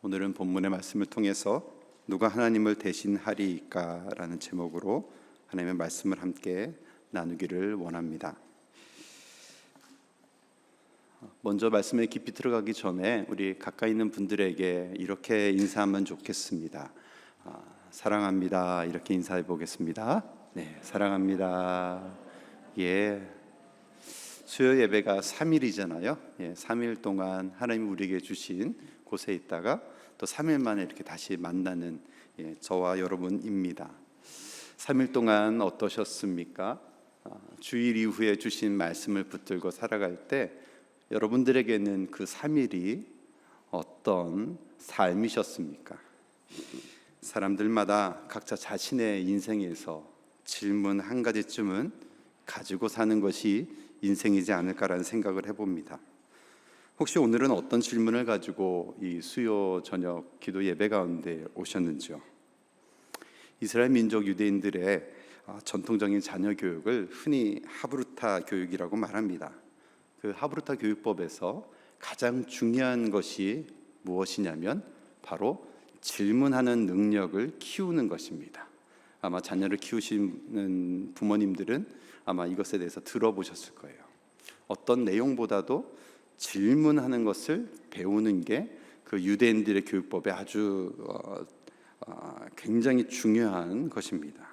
오늘은 본문의 말씀을 통해서 누가 하나님을 대신하리까라는 제목으로 하나님의 말씀을 함께 나누기를 원합니다. 먼저 말씀에 깊이 들어가기 전에 우리 가까이 있는 분들에게 이렇게 인사하면 좋겠습니다. 사랑합니다. 이렇게 인사해 보겠습니다. 네, 사랑합니다. 예. 수요 예배가 3일이잖아요. 예, 3일 동안 하나님 우리에게 주신 곳에 있다가 또 3일 만에 이렇게 다시 만나는 저와 여러분입니다. 3일 동안 어떠셨습니까? 주일 이후에 주신 말씀을 붙들고 살아갈 때 여러분들에게는 그 3일이 어떤 삶이셨습니까? 사람들마다 각자 자신의 인생에서 질문 한 가지쯤은 가지고 사는 것이 인생이지 않을까라는 생각을 해봅니다. 혹시 오늘은 어떤 질문을 가지고 이 수요 저녁 기도 예배 가운데 오셨는지요? 이스라엘 민족 유대인들의 전통적인 자녀 교육을 흔히 하브루타 교육이라고 말합니다. 그 하브루타 교육법에서 가장 중요한 것이 무엇이냐면 바로 질문하는 능력을 키우는 것입니다. 아마 자녀를 키우시는 부모님들은 아마 이것에 대해서 들어보셨을 거예요. 어떤 내용보다도 질문하는 것을 배우는 게 그 유대인들의 교육법에 아주 굉장히 중요한 것입니다.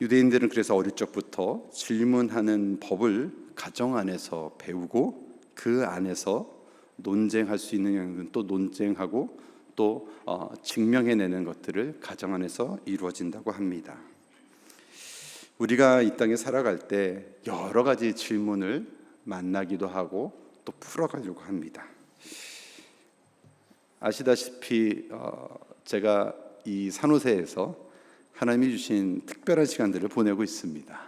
유대인들은 그래서 어릴 적부터 질문하는 법을 가정 안에서 배우고 그 안에서 논쟁할 수 있는 영역은 또 논쟁하고 또 증명해내는 것들을 가정 안에서 이루어진다고 합니다. 우리가 이 땅에 살아갈 때 여러 가지 질문을 만나기도 하고 또 풀어가려고 합니다. 아시다시피 제가 이 산호세에서 하나님이 주신 특별한 시간들을 보내고 있습니다.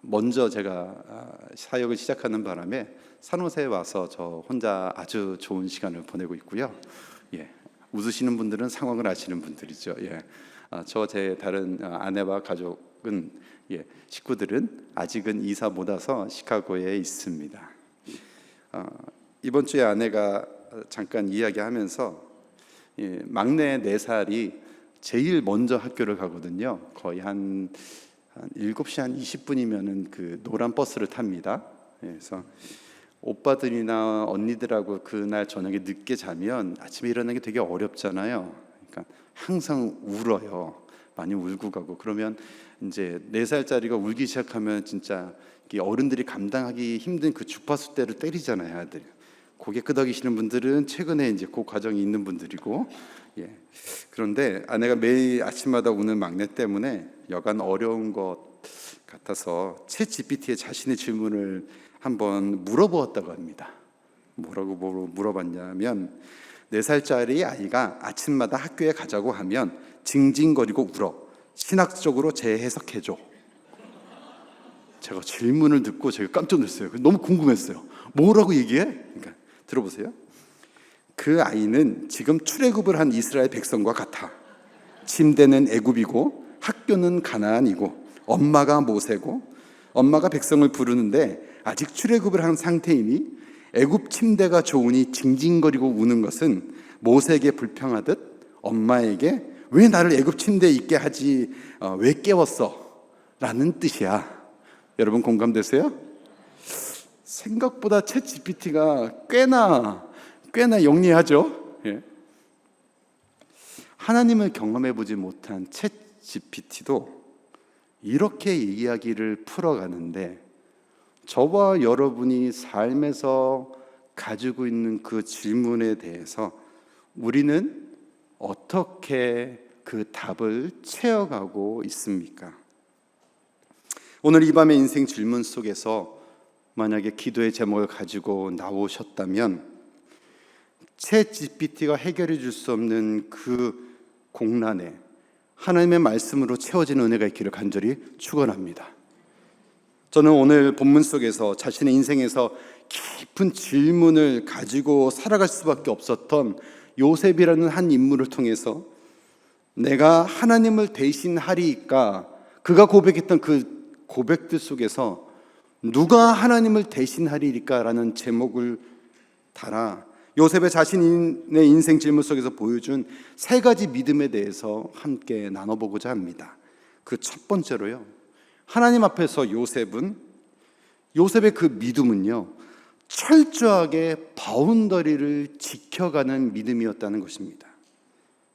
먼저 제가 사역을 시작하는 바람에 산호세에 와서 저 혼자 아주 좋은 시간을 보내고 있고요. 예, 웃으시는 분들은 상황을 아시는 분들이죠. 예, 제 다른 아내와 가족은 식구들은 아직은 이사 못 와서 시카고에 있습니다. 이번 주에 아내가 잠깐 이야기하면서 막내 4살이 제일 먼저 학교를 가거든요. 거의 한 7시 한 20분이면은 그 노란 버스를 탑니다. 그래서 오빠들이나 언니들하고 그날 저녁에 늦게 자면 아침에 일어나기 되게 어렵잖아요. 그러니까 항상 울어요. 많이 울고 가고. 그러면 이제 4살짜리가 울기 시작하면 진짜 어른들이 감당하기 힘든 그 주파수 때를 때리잖아요, 아들. 고개 끄덕이시는 분들은 최근에 이제 그 과정이 있는 분들이고, 그런데 아내가 매일 아침마다 우는 막내 때문에 여간 어려운 것 같아서 챗 GPT에 자신의 질문을 한번 물어보았다고 합니다. 뭐라고 물어봤냐면 4살짜리 아이가 아침마다 학교에 가자고 하면 징징거리고 울어. 신학적으로 재해석해줘. 제가 질문을 듣고 제가 깜짝 놀랐어요. 너무 궁금했어요. 뭐라고 얘기해? 그러니까 들어보세요. 그 아이는 지금 출애굽을 한 이스라엘 백성과 같아. 침대는 애굽이고 학교는 가나안이고 엄마가 모세고 엄마가 백성을 부르는데 아직 출애굽을 한 상태이니 애굽 침대가 좋으니 징징거리고 우는 것은 모세에게 불평하듯 엄마에게 왜 나를 애굽 침대에 있게 하지 왜 깨웠어? 라는 뜻이야. 여러분 공감되세요? 생각보다 챗 GPT가 꽤나 영리하죠. 하나님을 경험해보지 못한 챗 GPT도 이렇게 이야기를 풀어가는데 저와 여러분이 삶에서 가지고 있는 그 질문에 대해서 우리는 어떻게 그 답을 채워가고 있습니까? 오늘 이 밤의 인생 질문 속에서 만약에 기도의 제목을 가지고 나오셨다면 챗 GPT가 해결해 줄 수 없는 그 공란에 하나님의 말씀으로 채워지는 은혜가 있기를 간절히 축원합니다. 저는 오늘 본문 속에서 자신의 인생에서 깊은 질문을 가지고 살아갈 수밖에 없었던 요셉이라는 한 인물을 통해서 내가 하나님을 대신하리까 그가 고백했던 그 고백들 속에서 누가 하나님을 대신하리까라는 제목을 달아 요셉의 자신의 인생 질문 속에서 보여준 세 가지 믿음에 대해서 함께 나눠보고자 합니다. 그 첫 번째로요, 하나님 앞에서 요셉의 그 믿음은요, 철저하게 바운더리를 지켜가는 믿음이었다는 것입니다.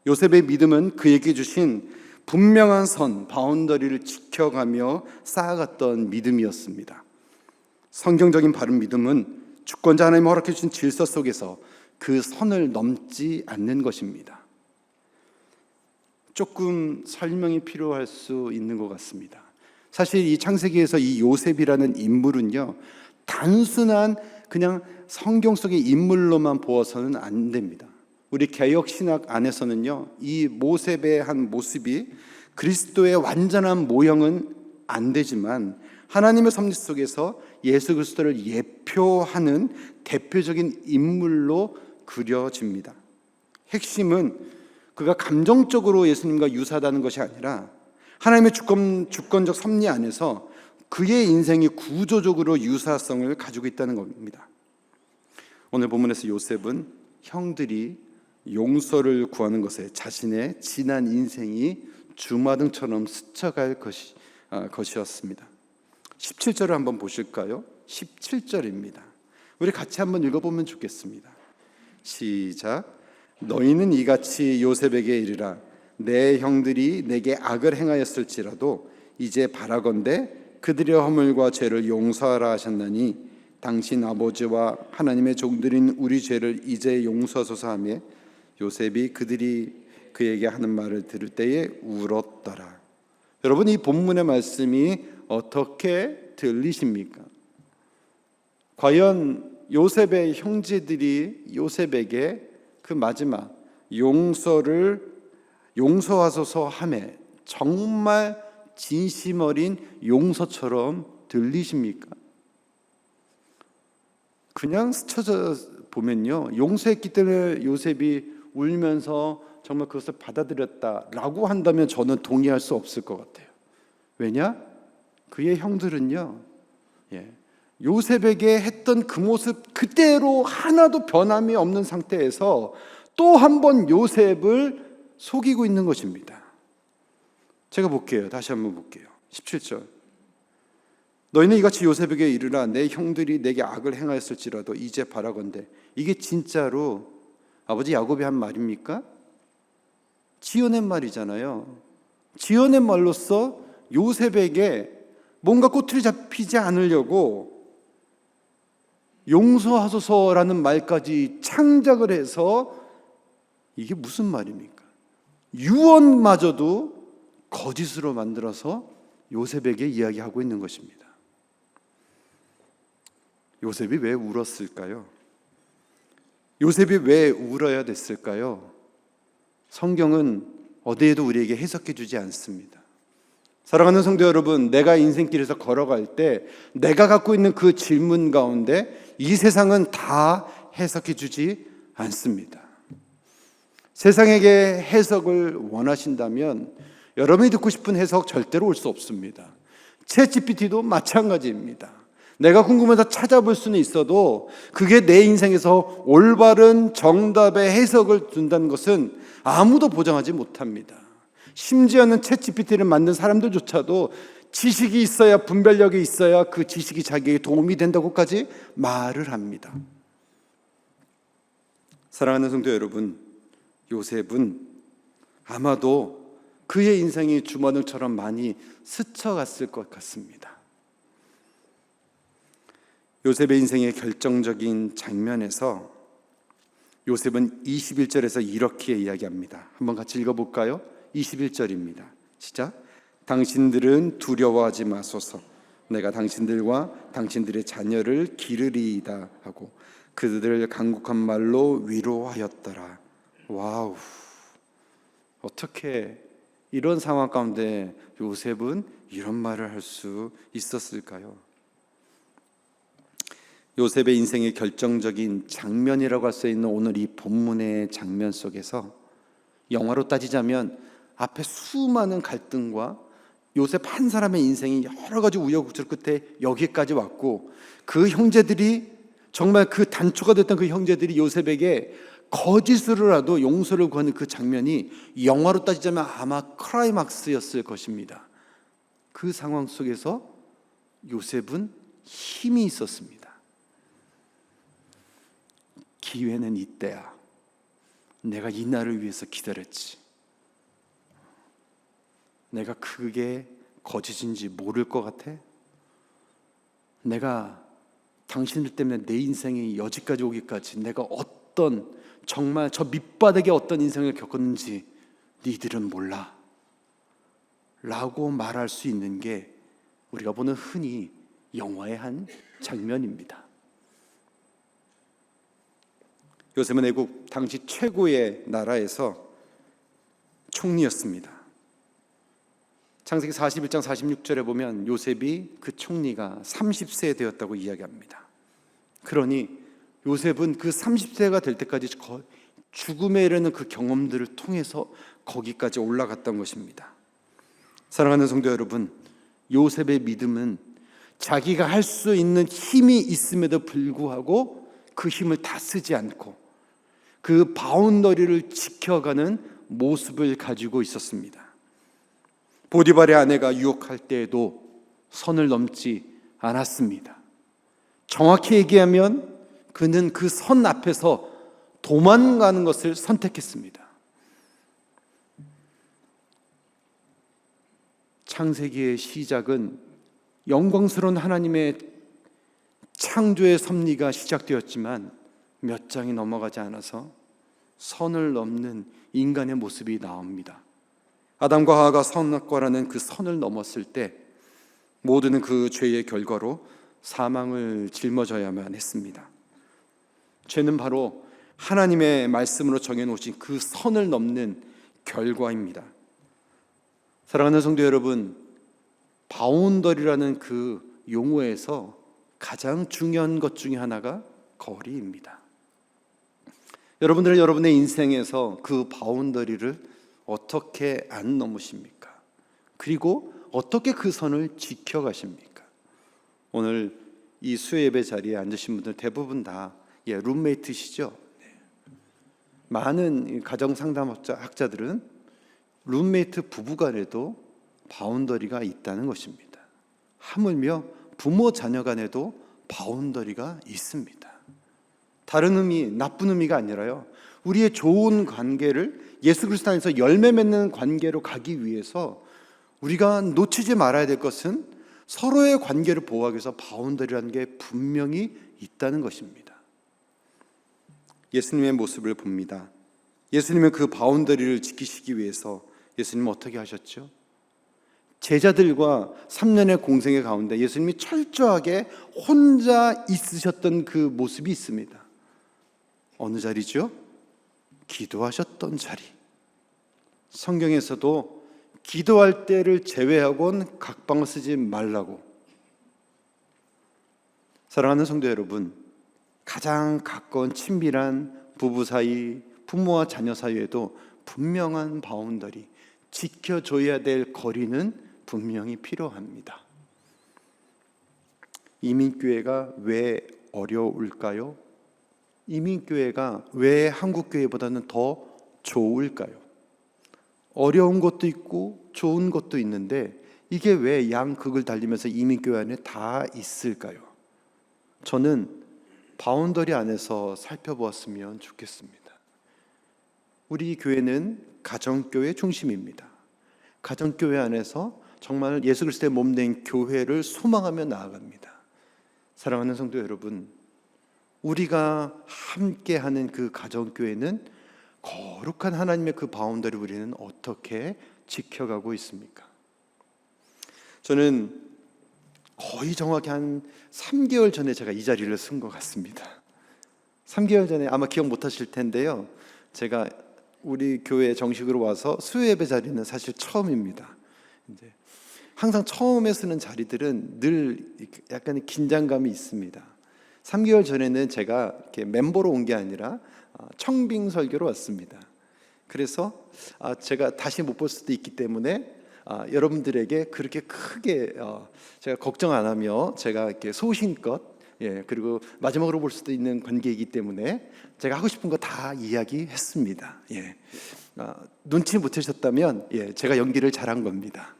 요셉의 믿음은 그에게 주신 분명한 선, 바운더리를 지켜가며 쌓아갔던 믿음이었습니다. 성경적인 바른 믿음은 주권자 하나님이 허락해 주신 질서 속에서 그 선을 넘지 않는 것입니다. 조금 설명이 필요할 수 있는 것 같습니다. 사실 이 창세기에서 이 요셉이라는 인물은요, 단순한 그냥 성경 속의 인물로만 보아서는 안 됩니다. 우리 개역 신학 안에서는요, 이 모셉의 한 모습이 그리스도의 완전한 모형은 안 되지만 하나님의 섭리 속에서 예수 그리스도를 예표하는 대표적인 인물로 그려집니다. 핵심은 그가 감정적으로 예수님과 유사하다는 것이 아니라 하나님의 주권적 섭리 안에서 그의 인생이 구조적으로 유사성을 가지고 있다는 겁니다. 오늘 본문에서 요셉은 형들이 용서를 구하는 것에 자신의 지난 인생이 주마등처럼 스쳐갈 것이었습니다. 17절을 한번 보실까요? 17절입니다. 우리 같이 한번 읽어보면 좋겠습니다. 시작. 너희는 이같이 요셉에게 이르라. 내 형들이 내게 악을 행하였을지라도 이제 바라건대 그들의 허물과 죄를 용서하라 하셨나니 당신 아버지와 하나님의 종들인 우리 죄를 이제 용서하소서 하며 요셉이 그들이 그에게 하는 말을 들을 때에 울었더라. 여러분, 이 본문의 말씀이 어떻게 들리십니까? 과연 요셉의 형제들이 요셉에게 그 마지막 용서하소서 하매 정말 진심 어린 용서처럼 들리십니까? 그냥 스쳐져 보면요, 용서했기 때문에 요셉이 울면서 정말 그것을 받아들였다라고 한다면 저는 동의할 수 없을 것 같아요. 왜냐? 그의 형들은요, 요셉에게 했던 그 모습 그대로 하나도 변함이 없는 상태에서 또 한 번 요셉을 속이고 있는 것입니다. 제가 볼게요. 다시 한번 볼게요. 17절. 너희는 이같이 요셉에게 이르라. 내 형들이 내게 악을 행하였을지라도 이제 바라건대. 이게 진짜로 아버지 야곱이 한 말입니까? 지어낸 말이잖아요. 지어낸 말로써 요셉에게 뭔가 꼬투리 잡히지 않으려고 용서하소서라는 말까지 창작을 해서, 이게 무슨 말입니까? 유언마저도 거짓으로 만들어서 요셉에게 이야기하고 있는 것입니다. 요셉이 왜 울었을까요? 요셉이 왜 울어야 됐을까요? 성경은 어디에도 우리에게 해석해 주지 않습니다. 사랑하는 성도 여러분, 내가 인생길에서 걸어갈 때 내가 갖고 있는 그 질문 가운데 이 세상은 다 해석해 주지 않습니다. 세상에게 해석을 원하신다면 여러분이 듣고 싶은 해석 절대로 올 수 없습니다. 챗GPT도 마찬가지입니다. 내가 궁금해서 찾아볼 수는 있어도 그게 내 인생에서 올바른 정답의 해석을 준다는 것은 아무도 보장하지 못합니다. 심지어는 챗GPT를 만든 사람들조차도 지식이 있어야, 분별력이 있어야 그 지식이 자기에게 도움이 된다고까지 말을 합니다. 사랑하는 성도 여러분, 요셉은 아마도 그의 인생이 주마등처럼 많이 스쳐갔을 것 같습니다. 요셉의 인생의 결정적인 장면에서 요셉은 21절에서 이렇게 이야기합니다. 한번 같이 읽어볼까요? 21절입니다. 시작. 당신들은 두려워하지 마소서. 내가 당신들과 당신들의 자녀를 기르리이다 하고 그들을 간곡한 말로 위로하였더라. 와우, 어떻게 이런 상황 가운데 요셉은 이런 말을 할 수 있었을까요? 요셉의 인생의 결정적인 장면이라고 할 수 있는 오늘 이 본문의 장면 속에서 영화로 따지자면 앞에 수많은 갈등과 요셉 한 사람의 인생이 여러 가지 우여곡절 끝에 여기까지 왔고 그 형제들이 정말 그 단초가 됐던 그 형제들이 요셉에게 거짓으로라도 용서를 구하는 그 장면이 영화로 따지자면 아마 클라이막스였을 것입니다. 그 상황 속에서 요셉은 힘이 있었습니다. 기회는 이때야. 내가 이 날을 위해서 기다렸지. 내가 그게 거짓인지 모를 것 같아? 내가 당신들 때문에 내 인생이 여기까지 오기까지 내가 어떤 정말 저 밑바닥에 어떤 인생을 겪었는지 니들은 몰라 라고 말할 수 있는 게 우리가 보는 흔히 영화의 한 장면입니다. 요셉은 애국 당시 최고의 나라에서 총리였습니다. 창세기 41장 46절에 보면 요셉이 그 총리가 30세 되었다고 이야기합니다. 그러니 요셉은 그 30세가 될 때까지 죽음에 이르는 그 경험들을 통해서 거기까지 올라갔던 것입니다. 사랑하는 성도 여러분, 요셉의 믿음은 자기가 할 수 있는 힘이 있음에도 불구하고 그 힘을 다 쓰지 않고 그 바운더리를 지켜가는 모습을 가지고 있었습니다. 보디발의 아내가 유혹할 때에도 선을 넘지 않았습니다. 정확히 얘기하면 그는 그 선 앞에서 도망가는 것을 선택했습니다. 창세기의 시작은 영광스러운 하나님의 창조의 섭리가 시작되었지만 몇 장이 넘어가지 않아서 선을 넘는 인간의 모습이 나옵니다. 아담과 하와가 선악과라는 그 선을 넘었을 때 모두는 그 죄의 결과로 사망을 짊어져야만 했습니다. 죄는 바로 하나님의 말씀으로 정해놓으신 그 선을 넘는 결과입니다. 사랑하는 성도 여러분, 바운더리라는 그 용어에서 가장 중요한 것 중에 하나가 거리입니다. 여러분들은 여러분의 인생에서 그 바운더리를 어떻게 안 넘으십니까? 그리고 어떻게 그 선을 지켜가십니까? 오늘 이 수요예배 자리에 앉으신 분들 대부분 다 룸메이트시죠? 많은 가정상담학자들은 룸메이트 부부간에도 바운더리가 있다는 것입니다. 하물며 부모 자녀 간에도 바운더리가 있습니다. 다른 의미, 나쁜 의미가 아니라요, 우리의 좋은 관계를 예수 그리스도 안에서 열매 맺는 관계로 가기 위해서 우리가 놓치지 말아야 될 것은 서로의 관계를 보호하기 위해서 바운더리라는 게 분명히 있다는 것입니다. 예수님의 모습을 봅니다. 예수님은 그 바운더리를 지키시기 위해서 예수님은 어떻게 하셨죠? 제자들과 3년의 공생의 가운데 예수님이 철저하게 혼자 있으셨던 그 모습이 있습니다. 어느 자리죠? 기도하셨던 자리. 성경에서도 기도할 때를 제외하고는 각방을 쓰지 말라고. 사랑하는 성도 여러분, 가장 가까운 친밀한 부부 사이, 부모와 자녀 사이에도 분명한 바운더리, 지켜줘야 될 거리는 분명히 필요합니다. 이민교회가 왜 어려울까요? 이민교회가 왜 한국교회보다는 더 좋을까요? 어려운 것도 있고 좋은 것도 있는데 이게 왜 양극을 달리면서 이민교회 안에 다 있을까요? 저는 바운더리 안에서 살펴보았으면 좋겠습니다. 우리 교회는 가정교회 중심입니다. 가정교회 안에서 정말 예수 그리스도의 몸된 교회를 소망하며 나아갑니다. 사랑하는 성도 여러분, 우리가 함께하는 그 가정교회는 거룩한 하나님의 그 바운더리 우리는 어떻게 지켜가고 있습니까? 저는 거의 정확히 한 3개월 전에 제가 이 자리를 쓴 것 같습니다. 3개월 전에 아마 기억 못 하실 텐데요, 제가 우리 교회에 정식으로 와서 수요예배 자리는 사실 처음입니다. 이제 항상 처음에 쓰는 자리들은 늘 약간의 긴장감이 있습니다. 3개월 전에는 제가 이렇게 멤버로 온 게 아니라 청빙 설교로 왔습니다. 그래서 제가 다시 못 볼 수도 있기 때문에 여러분들에게 그렇게 크게 제가 걱정 안 하며 제가 이렇게 소신껏 그리고 마지막으로 볼 수도 있는 관계이기 때문에 제가 하고 싶은 거 다 이야기했습니다. 눈치 못 채셨다면 제가 연기를 잘한 겁니다.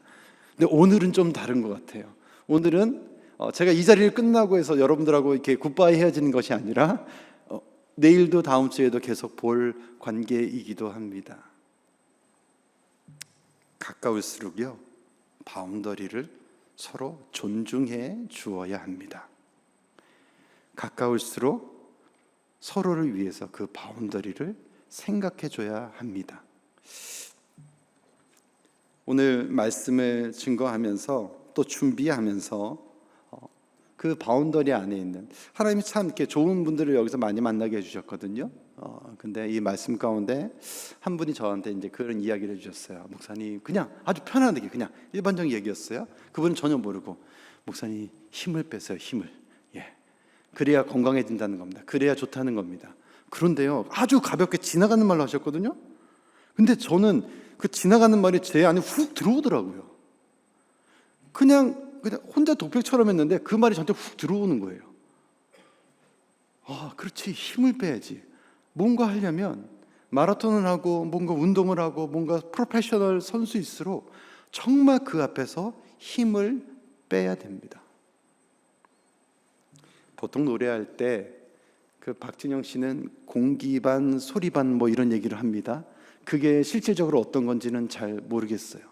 근데 오늘은 좀 다른 것 같아요. 오늘은 제가 이 자리를 끝나고 해서 여러분들하고 이렇게 굿바이 헤어지는 것이 아니라 내일도 다음 주에도 계속 볼 관계이기도 합니다. 가까울수록요, 바운더리를 서로 존중해 주어야 합니다. 가까울수록 서로를 위해서 그 바운더리를 생각해 줘야 합니다. 오늘 말씀을 증거하면서 또 준비하면서 그 바운더리 안에 있는 하나님이 참 이렇게 좋은 분들을 여기서 많이 만나게 해주셨거든요. 근데 이 말씀 가운데 한 분이 저한테 이제 그런 이야기를 해주셨어요. 목사님, 그냥 아주 편안하게 그냥 일반적인 얘기였어요. 그분은 전혀 모르고, 목사님 힘을 빼세요, 힘을. 그래야 건강해진다는 겁니다. 그래야 좋다는 겁니다. 그런데요, 아주 가볍게 지나가는 말로 하셨거든요. 근데 저는 그 지나가는 말이 제 안에 훅 들어오더라고요. 그냥 혼자 독백처럼 했는데 그 말이 저한테 훅 들어오는 거예요. 그렇지, 힘을 빼야지. 뭔가 하려면 마라톤을 하고 뭔가 운동을 하고 뭔가 프로페셔널 선수일수록 정말 그 앞에서 힘을 빼야 됩니다. 보통 노래할 때 그 박진영 씨는 공기 반 소리 반 뭐 이런 얘기를 합니다. 그게 실질적으로 어떤 건지는 잘 모르겠어요.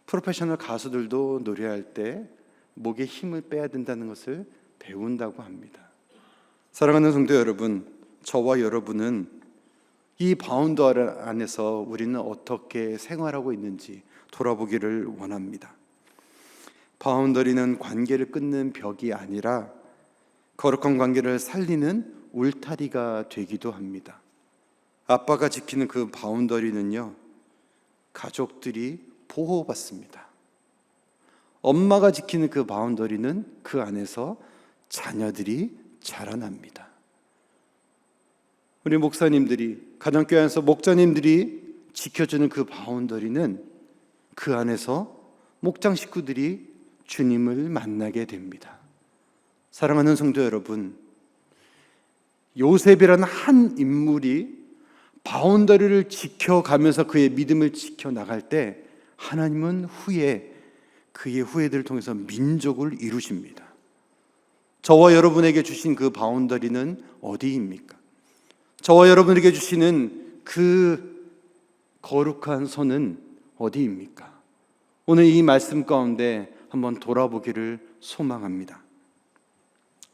프로페셔널 가수들도 노래할 때 목에 힘을 빼야 된다는 것을 배운다고 합니다. 사랑하는 성도 여러분, 저와 여러분은 이 바운더리 안에서 우리는 어떻게 생활하고 있는지 돌아보기를 원합니다. 바운더리는 관계를 끊는 벽이 아니라 거룩한 관계를 살리는 울타리가 되기도 합니다. 아빠가 지키는 그 바운더리는요, 가족들이 보호받습니다. 엄마가 지키는 그 바운더리는 그 안에서 자녀들이 자라납니다. 우리 목사님들이, 가정교회 안에서 목자님들이 지켜주는 그 바운더리는 그 안에서 목장 식구들이 주님을 만나게 됩니다. 사랑하는 성도 여러분, 요셉이라는 한 인물이 바운더리를 지켜가면서 그의 믿음을 지켜나갈 때 하나님은 후에 그의 후예들을 통해서 민족을 이루십니다. 저와 여러분에게 주신 그 바운더리는 어디입니까? 저와 여러분에게 주시는 그 거룩한 선은 어디입니까? 오늘 이 말씀 가운데 한번 돌아보기를 소망합니다.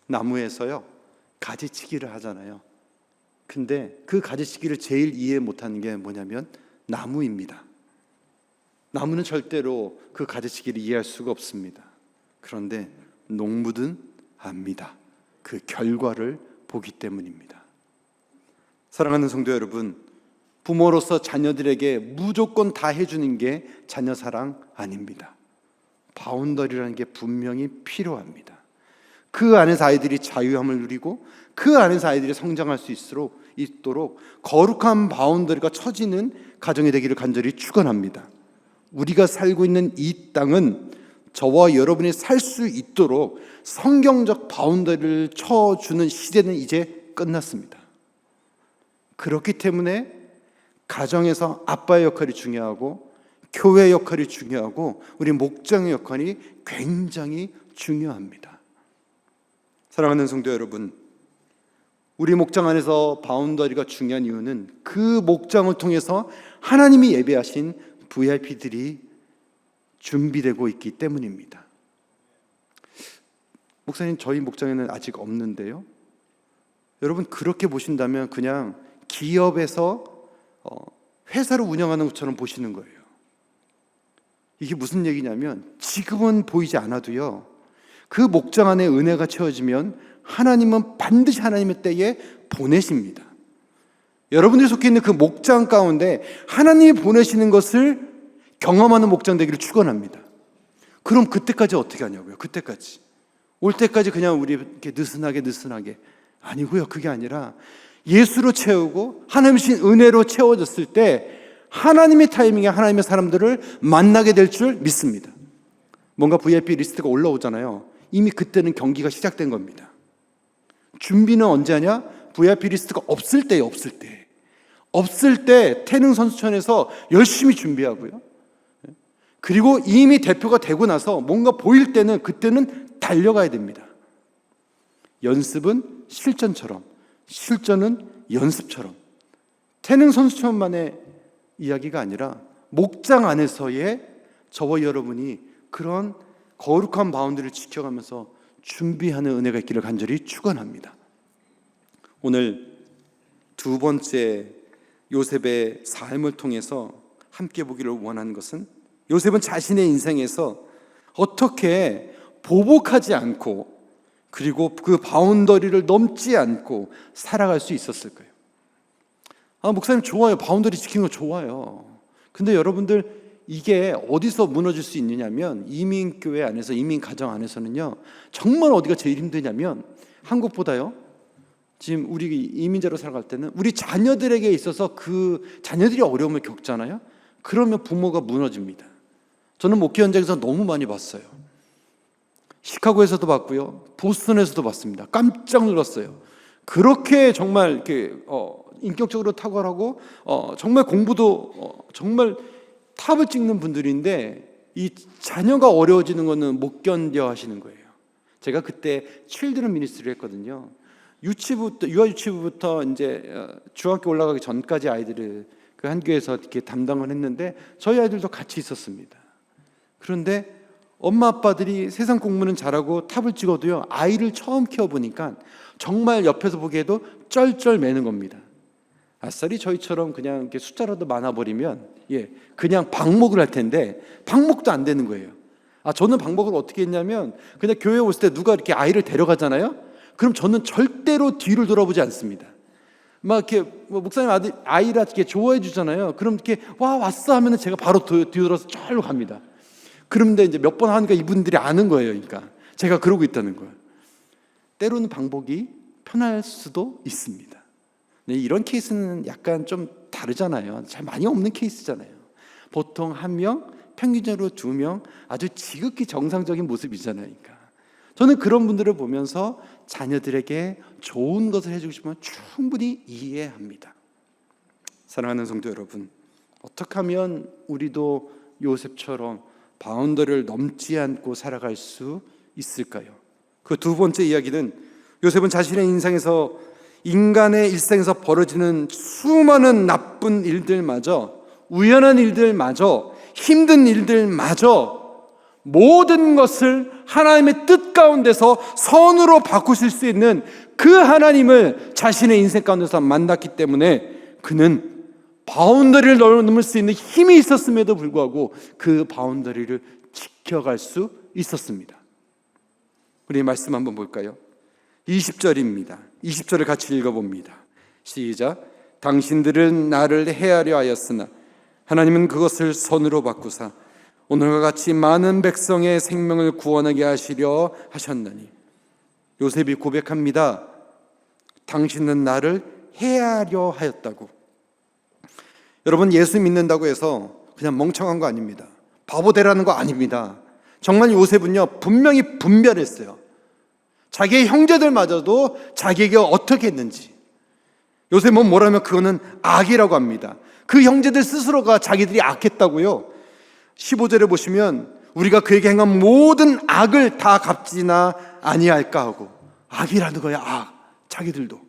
나무에서요, 가지치기를 하잖아요. 근데 그 가지치기를 제일 이해 못하는 게 뭐냐면 나무입니다. 나무는 절대로 그 가지치기를 이해할 수가 없습니다. 그런데 농부는 압니다. 그 결과를 보기 때문입니다. 사랑하는 성도 여러분, 부모로서 자녀들에게 무조건 다 해주는 게 자녀 사랑 아닙니다. 바운더리라는 게 분명히 필요합니다. 그 안에서 아이들이 자유함을 누리고 그 안에서 아이들이 성장할 수 있도록 거룩한 바운더리가 쳐지는 가정이 되기를 간절히 축원합니다. 우리가 살고 있는 이 땅은 저와 여러분이 살 수 있도록 성경적 바운더리를 쳐주는 시대는 이제 끝났습니다. 그렇기 때문에 가정에서 아빠의 역할이 중요하고 교회의 역할이 중요하고 우리 목장의 역할이 굉장히 중요합니다. 사랑하는 성도 여러분, 우리 목장 안에서 바운더리가 중요한 이유는 그 목장을 통해서 하나님이 예배하신 VIP들이 준비되고 있기 때문입니다. 목사님, 저희 목장에는 아직 없는데요. 여러분, 그렇게 보신다면 그냥 기업에서 회사를 운영하는 것처럼 보시는 거예요. 이게 무슨 얘기냐면 지금은 보이지 않아도요, 그 목장 안에 은혜가 채워지면 하나님은 반드시 하나님의 때에 보내십니다. 여러분들이 속해 있는 그 목장 가운데 하나님이 보내시는 것을 경험하는 목장 되기를 축원합니다. 그럼 그때까지 어떻게 하냐고요? 그때까지 올 때까지 그냥 우리 이렇게 느슨하게 아니고요. 그게 아니라 예수로 채우고 하나님의 신 은혜로 채워졌을 때 하나님의 타이밍에 하나님의 사람들을 만나게 될 줄 믿습니다. 뭔가 VIP 리스트가 올라오잖아요. 이미 그때는 경기가 시작된 겁니다. 준비는 언제 하냐? VIP 리스트가 없을 때예요. 없을 때 태릉 선수촌에서 열심히 준비하고요. 그리고 이미 대표가 되고 나서 뭔가 보일 때는 그때는 달려가야 됩니다. 연습은 실전처럼, 실전은 연습처럼. 태릉 선수촌만의 이야기가 아니라 목장 안에서의 저와 여러분이 그런 거룩한 바운드를 지켜가면서 준비하는 은혜가 있기를 간절히 축원합니다. 오늘 두 번째 요셉의 삶을 통해서 함께 보기를 원하는 것은, 요셉은 자신의 인생에서 어떻게 보복하지 않고 그리고 그 바운더리를 넘지 않고 살아갈 수 있었을까요? 목사님 좋아요. 바운더리 지키는 거 좋아요. 근데 여러분들, 이게 어디서 무너질 수 있느냐면, 이민교회 안에서, 이민가정 안에서는요, 정말 어디가 제일 힘드냐면, 한국보다요, 지금 우리 이민자로 살아갈 때는 우리 자녀들에게 있어서 그 자녀들이 어려움을 겪잖아요. 그러면 부모가 무너집니다. 저는 목회 현장에서 너무 많이 봤어요. 시카고에서도 봤고요, 보스턴에서도 봤습니다. 깜짝 놀랐어요. 그렇게 정말 이렇게 인격적으로 탁월하고 정말 공부도 정말 탑을 찍는 분들인데, 이 자녀가 어려워지는 거는 못 견뎌 하시는 거예요. 제가 그때 칠드런 미니스트리를 했거든요. 유아유치부터 이제 중학교 올라가기 전까지 아이들을 그 한 교회에서 이렇게 담당을 했는데, 저희 아이들도 같이 있었습니다. 그런데 엄마 아빠들이 세상 공부는 잘하고 탑을 찍어도요, 아이를 처음 키워보니까 정말 옆에서 보기에도 쩔쩔매는 겁니다. 아싸리 저희처럼 그냥 이렇게 숫자라도 많아버리면 그냥 방목을 할 텐데 방목도 안 되는 거예요. 저는 방목을 어떻게 했냐면, 그냥 교회 왔을 때 누가 이렇게 아이를 데려가잖아요. 그럼 저는 절대로 뒤를 돌아보지 않습니다. 막 이렇게 목사님 아이라 이렇게 좋아해 주잖아요. 그럼 이렇게 왔어 하면은 제가 바로 뒤돌아서 절로 갑니다. 그런데 이제 몇 번 하니까 이분들이 아는 거예요. 그러니까 제가 그러고 있다는 거예요. 때로는 방법이 편할 수도 있습니다. 이런 케이스는 약간 좀 다르잖아요. 잘 많이 없는 케이스잖아요. 보통 1명, 평균적으로 2명, 아주 지극히 정상적인 모습이잖아요. 그러니까 저는 그런 분들을 보면서 자녀들에게 좋은 것을 해주고 싶으면 충분히 이해합니다. 사랑하는 성도 여러분, 어떻게 하면 우리도 요셉처럼 바운더리를 넘지 않고 살아갈 수 있을까요? 그 두 번째 이야기는, 요셉은 자신의 인생에서, 인간의 일생에서 벌어지는 수많은 나쁜 일들마저, 우연한 일들마저, 힘든 일들마저 모든 것을 하나님의 뜻 가운데서 선으로 바꾸실 수 있는 그 하나님을 자신의 인생 가운데서 만났기 때문에 그는 바운더리를 넘을 수 있는 힘이 있었음에도 불구하고 그 바운더리를 지켜갈 수 있었습니다. 우리 말씀 한번 볼까요? 20절입니다. 20절을 같이 읽어봅니다. 시작. 당신들은 나를 해하려 하였으나 하나님은 그것을 선으로 바꾸사 오늘과 같이 많은 백성의 생명을 구원하게 하시려 하셨나니. 요셉이 고백합니다. 당신은 나를 해하려 하였다고. 여러분, 예수 믿는다고 해서 그냥 멍청한 거 아닙니다. 바보 되라는 거 아닙니다. 정말 요셉은요, 분명히 분별했어요. 자기의 형제들마저도 자기에게 어떻게 했는지. 요셉은 뭐라면 그거는 악이라고 합니다. 그 형제들 스스로가 자기들이 악했다고요. 15절에 보시면 우리가 그에게 행한 모든 악을 다 갚지나 아니할까 하고, 악이라는 거야, 악. 자기들도.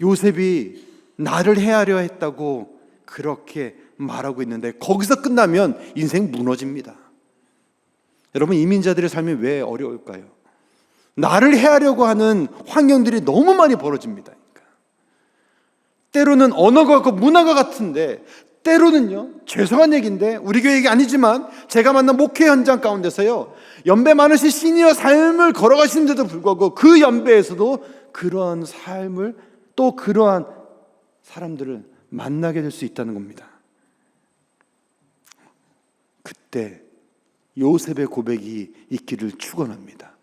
요셉이 나를 해하려 했다고 그렇게 말하고 있는데 거기서 끝나면 인생 무너집니다. 여러분, 이민자들의 삶이 왜 어려울까요? 나를 해하려고 하는 환경들이 너무 많이 벌어집니다. 때로는 언어가 같고 문화가 같은데, 때로는요, 죄송한 얘기인데 우리 교회 얘기 아니지만 제가 만난 목회 현장 가운데서요, 연배 많으신 시니어 삶을 걸어가시는데도 불구하고 그 연배에서도 그러한 삶을, 또 그러한 사람들을 만나게 될 수 있다는 겁니다. 그때 요셉의 고백이 있기를 축원합니다.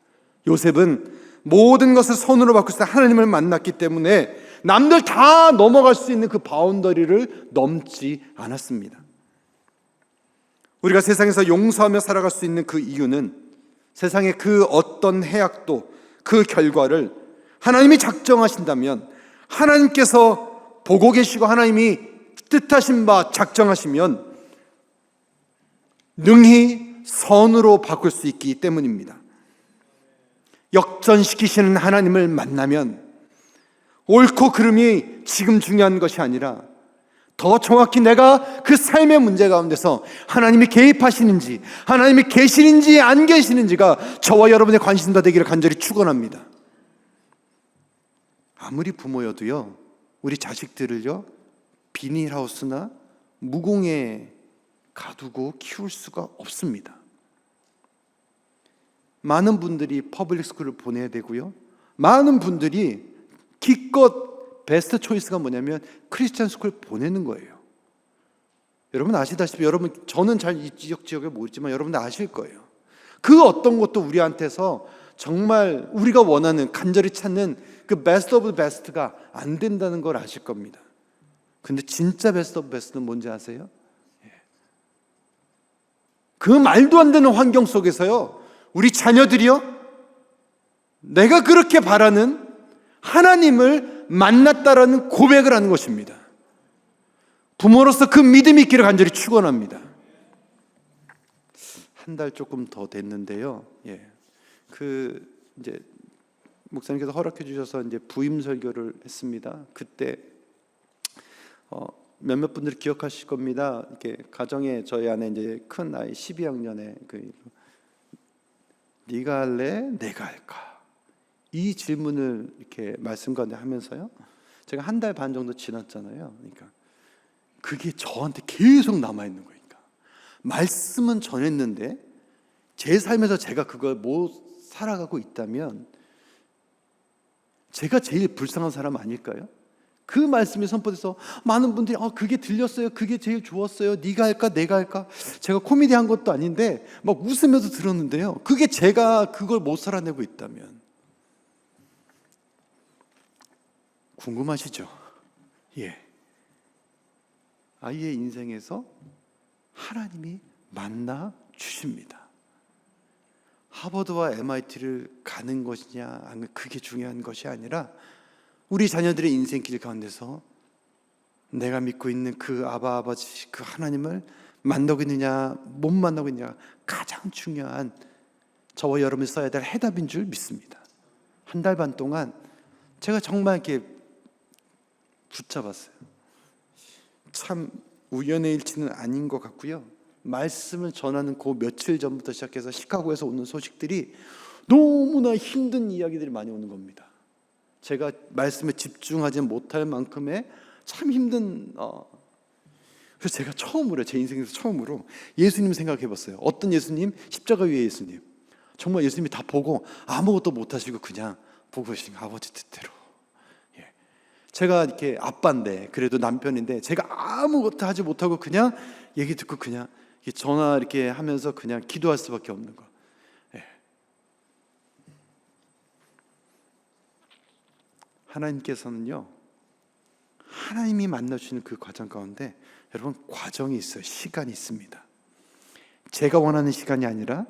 요셉은 모든 것을 선으로 바꾸사 하나님을 만났기 때문에 남들 다 넘어갈 수 있는 그 바운더리를 넘지 않았습니다. 우리가 세상에서 용서하며 살아갈 수 있는 그 이유는 세상의 그 어떤 해악도 그 결과를 하나님이 작정하신다면, 하나님께서 보고 계시고 하나님이 뜻하신 바 작정하시면 능히 선으로 바꿀 수 있기 때문입니다. 역전시키시는 하나님을 만나면 옳고 그름이 지금 중요한 것이 아니라 더 정확히 내가 그 삶의 문제 가운데서 하나님이 개입하시는지, 하나님이 계시는지 안 계시는지가 저와 여러분의 관심사 되기를 간절히 축원합니다. 아무리 부모여도요, 우리 자식들을요 비닐하우스나 무공에 가두고 키울 수가 없습니다. 많은 분들이 퍼블릭 스쿨을 보내야 되고요, 많은 분들이 기껏 베스트 초이스가 뭐냐면 크리스찬 스쿨 보내는 거예요. 여러분 아시다시피, 저는 잘 이 지역에 모르지만 여러분들 아실 거예요. 그 어떤 것도 우리한테서 정말 우리가 원하는, 간절히 찾는 그 베스트 오브 베스트가 안 된다는 걸 아실 겁니다. 근데 진짜 베스트 오브 베스트는 뭔지 아세요? 그 말도 안 되는 환경 속에서요, 우리 자녀들이요, 내가 그렇게 바라는 하나님을 만났다라는 고백을 하는 것입니다. 부모로서 그 믿음이 있기를 간절히 축원합니다. 한 달 조금 더 됐는데요. 이제 목사님께서 허락해 주셔서 이제 부임 설교를 했습니다. 그때 몇몇 분들이 기억하실 겁니다. 이렇게 가정에 저희 안에 이제 큰 아이 12학년에 네가 할래? 내가 할까? 이 질문을 이렇게 말씀 가운데 하면서요, 제가 한 달 반 정도 지났잖아요. 그러니까 그게 저한테 계속 남아 있는 거니까. 말씀은 전했는데 제 삶에서 제가 그걸 못 살아가고 있다면 제가 제일 불쌍한 사람 아닐까요? 그 말씀이 선포돼서 많은 분들이 그게 들렸어요, 그게 제일 좋았어요, 네가 할까 내가 할까. 제가 코미디한 것도 아닌데 막 웃으면서 들었는데요, 그게 제가 그걸 못 살아내고 있다면 궁금하시죠? 아이의 인생에서 하나님이 만나 주십니다. 하버드와 MIT를 가는 것이냐 아니면 그게 중요한 것이 아니라 우리 자녀들의 인생길 가운데서 내가 믿고 있는 그 아버지, 그 하나님을 만나고 있느냐 못 만나고 있느냐, 가장 중요한 저와 여러분이 써야 될 해답인 줄 믿습니다. 한 달 반 동안 제가 정말 이렇게 붙잡았어요. 참 우연의 일치는 아닌 것 같고요, 말씀을 전하는 그 며칠 전부터 시작해서 시카고에서 오는 소식들이 너무나 힘든 이야기들이 많이 오는 겁니다. 제가 말씀에 집중하지 못할 만큼의 참 힘든 그래서 제가 처음으로, 제 인생에서 처음으로 예수님 생각해 봤어요. 어떤 예수님? 십자가 위에 예수님. 정말 예수님이 다 보고 아무것도 못하시고 그냥 보고 계신 아버지 뜻대로. 제가 이렇게 아빠인데, 그래도 남편인데, 제가 아무것도 하지 못하고 그냥 얘기 듣고 그냥 전화 이렇게 하면서 그냥 기도할 수밖에 없는 거. 하나님께서는요, 하나님이 만나주시는 그 과정 가운데 여러분 과정이 있어요. 시간이 있습니다. 제가 원하는 시간이 아니라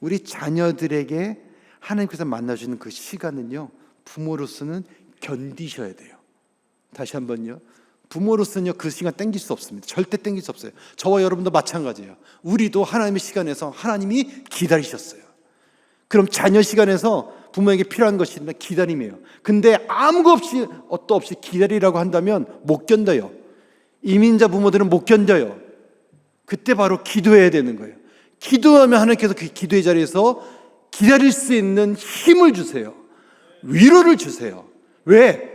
우리 자녀들에게 하나님께서 만나주시는 그 시간은요, 부모로서는 견디셔야 돼요. 다시 한번요, 부모로서는요 그 시간 땡길 수 없습니다. 절대 땡길 수 없어요. 저와 여러분도 마찬가지예요. 우리도 하나님의 시간에서 하나님이 기다리셨어요. 그럼 자녀 시간에서 부모에게 필요한 것이 기다림이에요. 근데 아무 것도 없이 기다리라고 한다면 못 견뎌요. 이민자 부모들은 못 견뎌요. 그때 바로 기도해야 되는 거예요. 기도하면 하나님께서 그 기도의 자리에서 기다릴 수 있는 힘을 주세요. 위로를 주세요. 왜?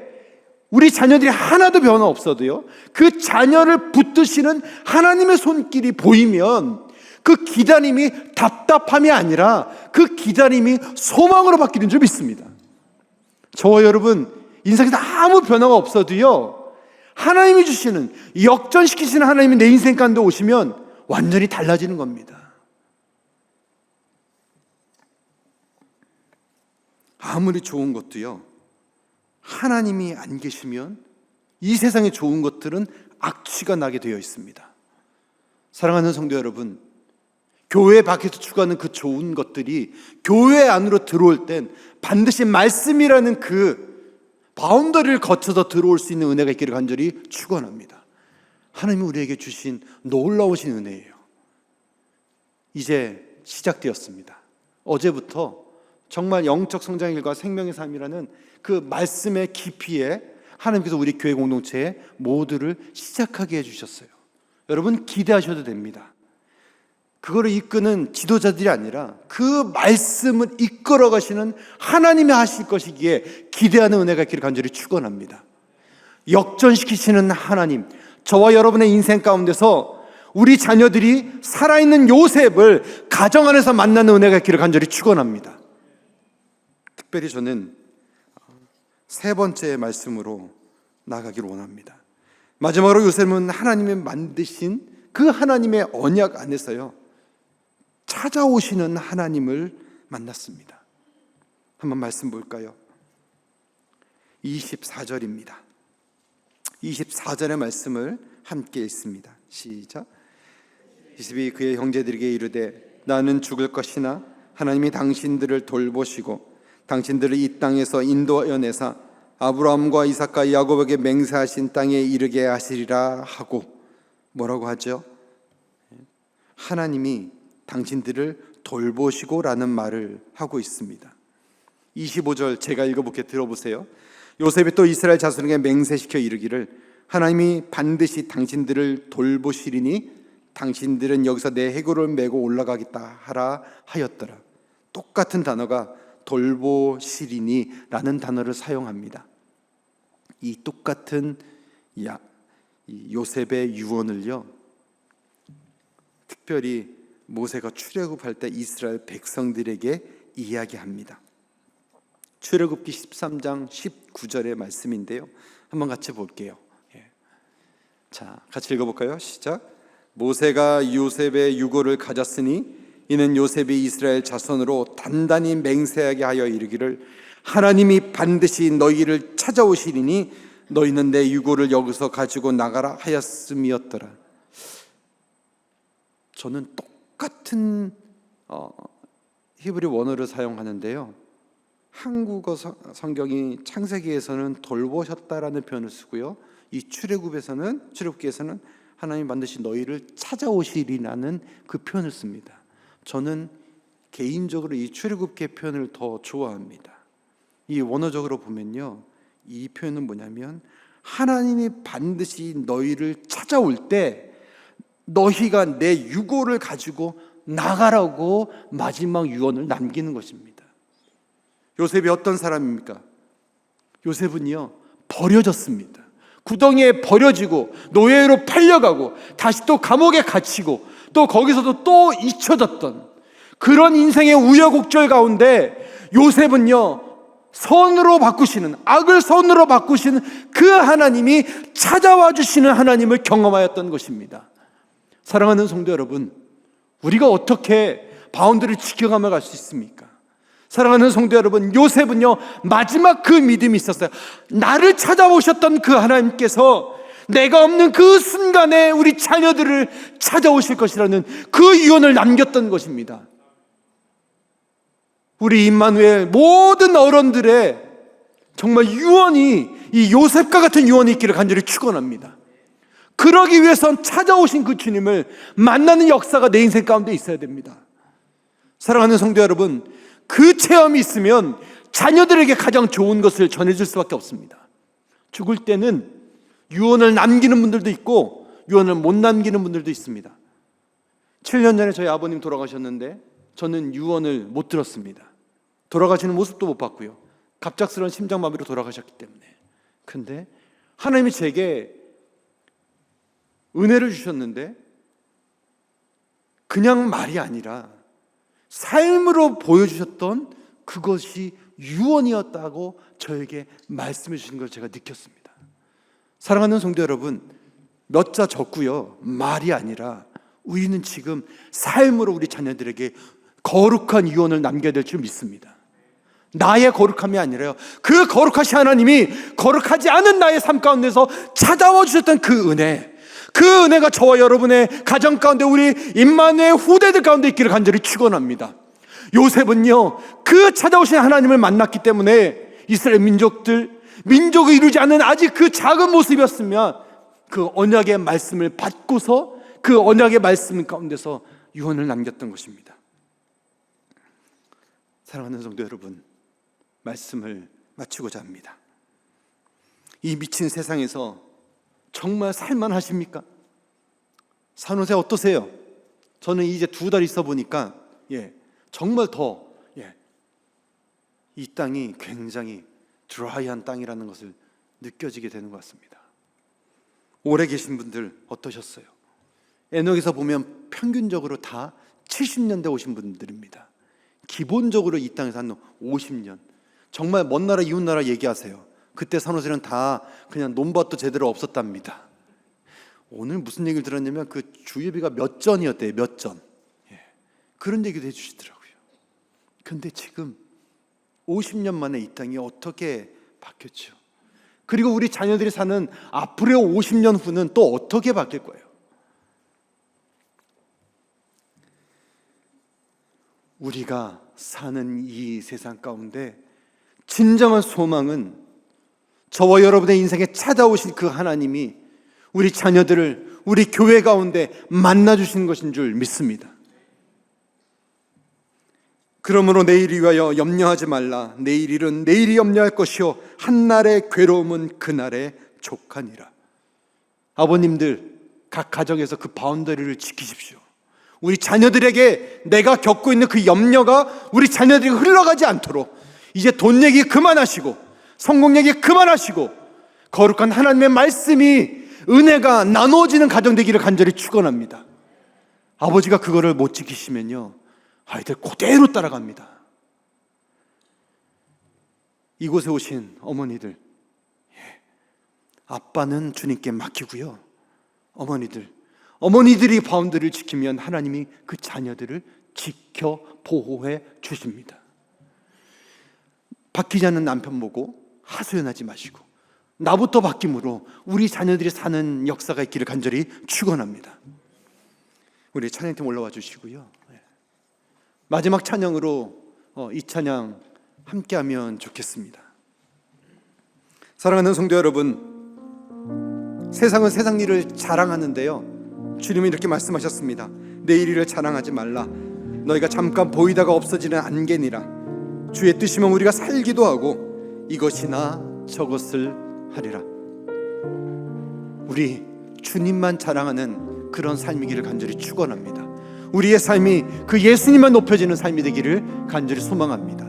우리 자녀들이 하나도 변화 없어도요, 그 자녀를 붙드시는 하나님의 손길이 보이면 그 기다림이 답답함이 아니라 그 기다림이 소망으로 바뀌는 줄 믿습니다. 저와 여러분 인생에서 아무 변화가 없어도요, 하나님이 주시는, 역전시키시는 하나님이 내 인생 가운데 오시면 완전히 달라지는 겁니다. 아무리 좋은 것도요, 하나님이 안 계시면 이 세상의 좋은 것들은 악취가 나게 되어 있습니다. 사랑하는 성도 여러분, 교회 밖에서 추구하는 그 좋은 것들이 교회 안으로 들어올 땐 반드시 말씀이라는 그 바운더리를 거쳐서 들어올 수 있는 은혜가 있기를 간절히 축원합니다. 하나님이 우리에게 주신 놀라우신 은혜예요. 이제 시작되었습니다. 어제부터 정말 영적 성장의 길과 생명의 삶이라는 그 말씀의 깊이에 하나님께서 우리 교회 공동체에 모두를 시작하게 해주셨어요. 여러분 기대하셔도 됩니다. 그거를 이끄는 지도자들이 아니라 그 말씀을 이끌어 가시는 하나님이 하실 것이기에 기대하는 은혜가 있기를 간절히 축원합니다. 역전시키시는 하나님, 저와 여러분의 인생 가운데서 우리 자녀들이 살아있는 요셉을 가정 안에서 만나는 은혜가 있기를 간절히 축원합니다. 특별히 저는 세 번째 말씀으로 나가기를 원합니다. 마지막으로 요셉은 하나님이 만드신 그 하나님의 언약 안에서요 찾아오시는 하나님을 만났습니다. 한번 말씀 볼까요? 24절입니다. 24절의 말씀을 함께 읽습니다. 시작. 요셉이 그의 형제들에게 이르되 나는 죽을 것이나 하나님이 당신들을 돌보시고 당신들을 이 땅에서 인도하여 내사 아브라함과 이삭과 야곱에게 맹세하신 땅에 이르게 하시리라 하고 뭐라고 하죠? 하나님이 당신들을 돌보시고 라는 말을 하고 있습니다. 25절 제가 읽어볼게 들어보세요. 요셉이 또 이스라엘 자손에게 맹세시켜 이르기를 하나님이 반드시 당신들을 돌보시리니 당신들은 여기서 내 해골을 메고 올라가겠다 하라 하였더라. 똑같은 단어가 돌보시리니 라는 단어를 사용합니다. 이 똑같은 이 요셉의 유언을요 특별히 모세가 출애굽할 때 이스라엘 백성들에게 이야기합니다. 출애굽기 13장 19절의 말씀인데요 한번 같이 볼게요. 자, 같이 읽어볼까요? 시작. 모세가 요셉의 유고를 가졌으니 이는 요셉이 이스라엘 자손으로 단단히 맹세하게 하여 이르기를 하나님이 반드시 너희를 찾아오시리니 너희는 내 유고를 여기서 가지고 나가라 하였음이었더라. 저는 똑같은 히브리 원어를 사용하는데요 한국어 성경이 창세기에서는 돌보셨다라는 표현을 쓰고요 이 출애굽기에서는 하나님 반드시 너희를 찾아오시리라는 그 표현을 씁니다. 저는 개인적으로 이 출애굽기의 표현을 더 좋아합니다. 이 원어적으로 보면요 이 표현은 뭐냐면 하나님이 반드시 너희를 찾아올 때 너희가 내 유고를 가지고 나가라고 마지막 유언을 남기는 것입니다. 요셉이 어떤 사람입니까? 요셉은요 버려졌습니다. 구덩이에 버려지고 노예로 팔려가고 다시 또 감옥에 갇히고 또 거기서도 또 잊혀졌던 그런 인생의 우여곡절 가운데 요셉은요 선으로 바꾸시는 악을 선으로 바꾸시는 그 하나님이 찾아와 주시는 하나님을 경험하였던 것입니다. 사랑하는 성도 여러분, 우리가 어떻게 바운드를 지켜가며 갈 수 있습니까? 사랑하는 성도 여러분, 요셉은요 마지막 그 믿음이 있었어요. 나를 찾아오셨던 그 하나님께서 내가 없는 그 순간에 우리 자녀들을 찾아오실 것이라는 그 유언을 남겼던 것입니다. 우리 임마누엘 모든 어른들의 정말 유언이 이 요셉과 같은 유언이 있기를 간절히 축원합니다. 그러기 위해선 찾아오신 그 주님을 만나는 역사가 내 인생 가운데 있어야 됩니다. 사랑하는 성도 여러분, 그 체험이 있으면 자녀들에게 가장 좋은 것을 전해줄 수밖에 없습니다. 죽을 때는 유언을 남기는 분들도 있고 유언을 못 남기는 분들도 있습니다. 7년 전에 저희 아버님 돌아가셨는데 저는 유언을 못 들었습니다. 돌아가시는 모습도 못 봤고요. 갑작스러운 심장마비로 돌아가셨기 때문에. 근데 하나님이 제게 은혜를 주셨는데 그냥 말이 아니라 삶으로 보여주셨던 그것이 유언이었다고 저에게 말씀해 주신 걸 제가 느꼈습니다. 사랑하는 성도 여러분, 몇 자 적고요 말이 아니라 우리는 지금 삶으로 우리 자녀들에게 거룩한 유언을 남겨야 될 줄 믿습니다. 나의 거룩함이 아니라요 그 거룩하신 하나님이 거룩하지 않은 나의 삶 가운데서 찾아와 주셨던 그 은혜, 그 은혜가 저와 여러분의 가정 가운데, 우리 임마누엘 후대들 가운데 있기를 간절히 축원합니다. 요셉은요, 그 찾아오신 하나님을 만났기 때문에 이스라엘 민족을 이루지 않은 아직 그 작은 모습이었으면 그 언약의 말씀을 받고서 그 언약의 말씀 가운데서 유언을 남겼던 것입니다. 사랑하는 성도 여러분, 말씀을 마치고자 합니다. 이 미친 세상에서 정말 살만하십니까? 산호세 어떠세요? 저는 이제 2달 있어 보니까 정말 더 이 땅이 굉장히 드라이한 땅이라는 것을 느껴지게 되는 것 같습니다. 오래 계신 분들 어떠셨어요? 에녹에서 보면 평균적으로 다 70년대 오신 분들입니다. 기본적으로 이 땅에서 한 50년. 정말 먼 나라 이웃 나라 얘기하세요. 그때 산호세는 다 그냥 논밭도 제대로 없었답니다. 오늘 무슨 얘기를 들었냐면 그 주유비가 몇 전이었대요. 몇 전. 그런 얘기도 해주시더라고요. 근데 지금 50년 만에 이 땅이 어떻게 바뀌었죠? 그리고 우리 자녀들이 사는 앞으로의 50년 후는 또 어떻게 바뀔 거예요? 우리가 사는 이 세상 가운데 진정한 소망은 저와 여러분의 인생에 찾아오신 그 하나님이 우리 자녀들을 우리 교회 가운데 만나주시는 것인 줄 믿습니다. 그러므로 내일을 위하여 염려하지 말라. 내일 일은 내일이 염려할 것이요 한날의 괴로움은 그날의 족하니라. 아버님들 각 가정에서 그 바운더리를 지키십시오. 우리 자녀들에게 내가 겪고 있는 그 염려가 우리 자녀들에게 흘러가지 않도록 이제 돈 얘기 그만하시고 성공 얘기 그만하시고 거룩한 하나님의 말씀이 은혜가 나누어지는 가정 되기를 간절히 축원합니다. 아버지가 그거를 못 지키시면요 아이들 그대로 따라갑니다. 이곳에 오신 어머니들, 아빠는 주님께 맡기고요, 어머니들이 바운드를 지키면 하나님이 그 자녀들을 지켜 보호해 주십니다. 바뀌지 않는 남편 보고 하소연하지 마시고 나부터 바뀜으로 우리 자녀들이 사는 역사가 있기를 간절히 축원합니다. 우리 찬양팀 올라와 주시고요, 마지막 찬양으로 이 찬양 함께하면 좋겠습니다. 사랑하는 성도 여러분, 세상은 세상 일을 자랑하는데요, 주님이 이렇게 말씀하셨습니다. 내일 일을 자랑하지 말라. 너희가 잠깐 보이다가 없어지는 안개니라. 주의 뜻이면 우리가 살기도 하고 이것이나 저것을 하리라. 우리 주님만 자랑하는 그런 삶이기를 간절히 축원합니다. 우리의 삶이 그 예수님만 높여지는 삶이 되기를 간절히 소망합니다.